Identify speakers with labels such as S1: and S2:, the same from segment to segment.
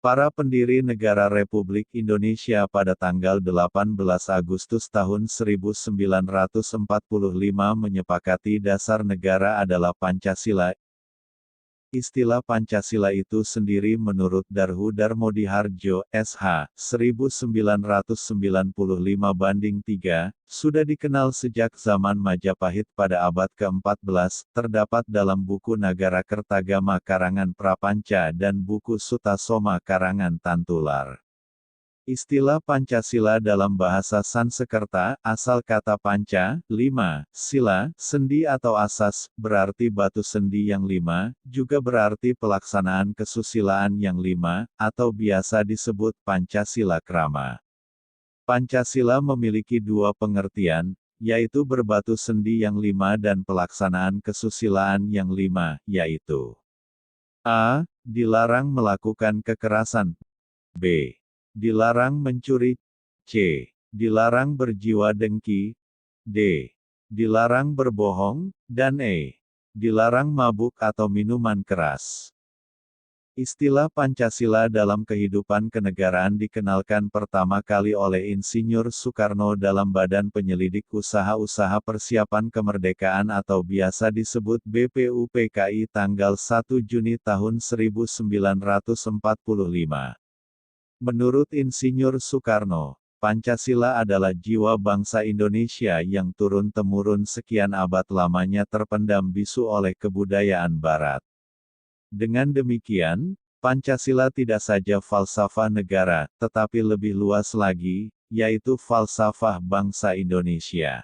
S1: Para pendiri negara Republik Indonesia pada tanggal 18 Agustus tahun 1945 menyepakati dasar negara adalah Pancasila. Istilah Pancasila itu sendiri menurut Darhu Darmodihardjo, SH, 1995-3, sudah dikenal sejak zaman Majapahit pada abad ke-14, terdapat dalam buku Nagara Kertagama karangan Prapanca dan buku Sutasoma karangan Tantular. Istilah Pancasila dalam bahasa Sanskerta, asal kata panca, 5, sila, sendi atau asas, berarti batu sendi yang 5, juga berarti pelaksanaan kesusilaan yang 5, atau biasa disebut Pancasila Krama. Pancasila memiliki dua pengertian, yaitu berbatu sendi yang 5 dan pelaksanaan kesusilaan yang 5, yaitu A. Dilarang melakukan kekerasan. B. Dilarang mencuri. C. Dilarang berjiwa dengki. D. Dilarang berbohong. Dan E. Dilarang mabuk atau minuman keras. Istilah Pancasila dalam kehidupan kenegaraan dikenalkan pertama kali oleh Insinyur Soekarno dalam Badan Penyelidik Usaha-Usaha Persiapan Kemerdekaan atau biasa disebut BPUPKI tanggal 1 Juni tahun 1945. Menurut Insinyur Soekarno, Pancasila adalah jiwa bangsa Indonesia yang turun-temurun sekian abad lamanya terpendam bisu oleh kebudayaan Barat. Dengan demikian, Pancasila tidak saja falsafah negara, tetapi lebih luas lagi, yaitu falsafah bangsa Indonesia.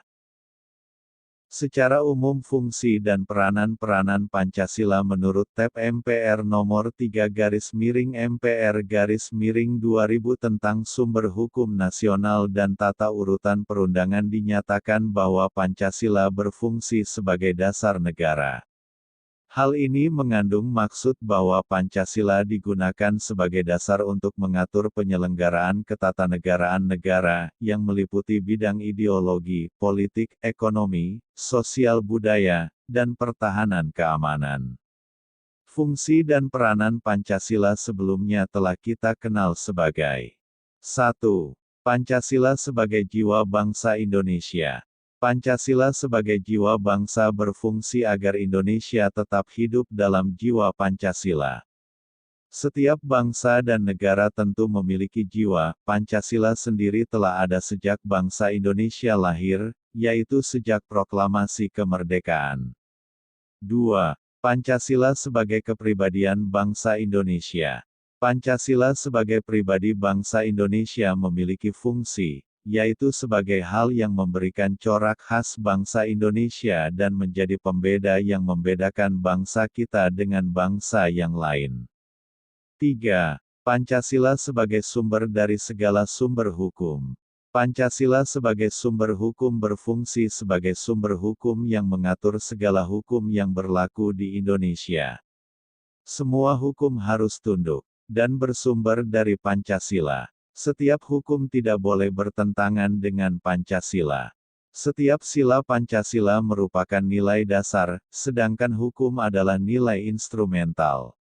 S1: Secara umum fungsi dan peranan-peranan Pancasila menurut TEP MPR nomor 3/MPR/2000 tentang sumber hukum nasional dan tata urutan perundangan dinyatakan bahwa Pancasila berfungsi sebagai dasar negara. Hal ini mengandung maksud bahwa Pancasila digunakan sebagai dasar untuk mengatur penyelenggaraan ketatanegaraan negara, yang meliputi bidang ideologi, politik, ekonomi, sosial budaya, dan pertahanan keamanan. Fungsi dan peranan Pancasila sebelumnya telah kita kenal sebagai 1. Pancasila sebagai jiwa bangsa Indonesia. Pancasila sebagai jiwa bangsa berfungsi agar Indonesia tetap hidup dalam jiwa Pancasila. Setiap bangsa dan negara tentu memiliki jiwa, Pancasila sendiri telah ada sejak bangsa Indonesia lahir, yaitu sejak proklamasi kemerdekaan. 2. Pancasila sebagai kepribadian bangsa Indonesia. Pancasila sebagai pribadi bangsa Indonesia memiliki fungsi, yaitu sebagai hal yang memberikan corak khas bangsa Indonesia dan menjadi pembeda yang membedakan bangsa kita dengan bangsa yang lain. 3. Pancasila sebagai sumber dari segala sumber hukum. Pancasila sebagai sumber hukum berfungsi sebagai sumber hukum yang mengatur segala hukum yang berlaku di Indonesia. Semua hukum harus tunduk dan bersumber dari Pancasila. Setiap hukum tidak boleh bertentangan dengan Pancasila. Setiap sila Pancasila merupakan nilai dasar, sedangkan hukum adalah nilai instrumental.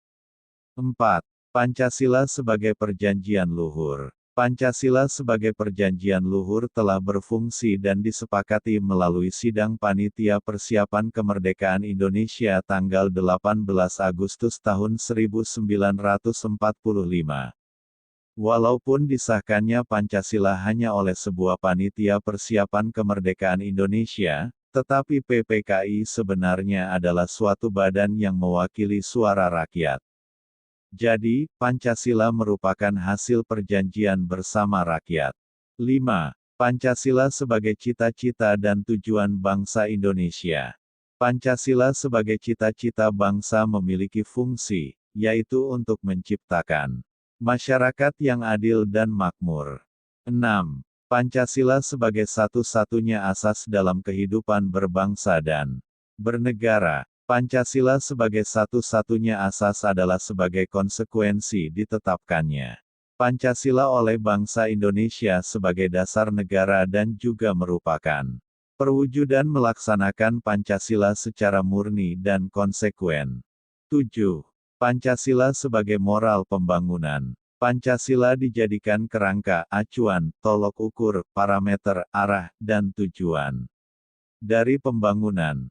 S1: 4. Pancasila sebagai perjanjian luhur. Pancasila sebagai perjanjian luhur telah berfungsi dan disepakati melalui Sidang Panitia Persiapan Kemerdekaan Indonesia tanggal 18 Agustus tahun 1945. Walaupun disahkannya Pancasila hanya oleh sebuah panitia persiapan kemerdekaan Indonesia, tetapi PPKI sebenarnya adalah suatu badan yang mewakili suara rakyat. Jadi, Pancasila merupakan hasil perjanjian bersama rakyat. 5. Pancasila sebagai cita-cita dan tujuan bangsa Indonesia. Pancasila sebagai cita-cita bangsa memiliki fungsi, yaitu untuk menciptakan masyarakat yang adil dan makmur. 6. Pancasila sebagai satu-satunya asas dalam kehidupan berbangsa dan bernegara. Pancasila sebagai satu-satunya asas adalah sebagai konsekuensi ditetapkannya Pancasila oleh bangsa Indonesia sebagai dasar negara dan juga merupakan perwujudan melaksanakan Pancasila secara murni dan konsekuen. 7. Pancasila sebagai moral pembangunan. Pancasila dijadikan kerangka, acuan, tolok ukur, parameter, arah, dan tujuan dari pembangunan.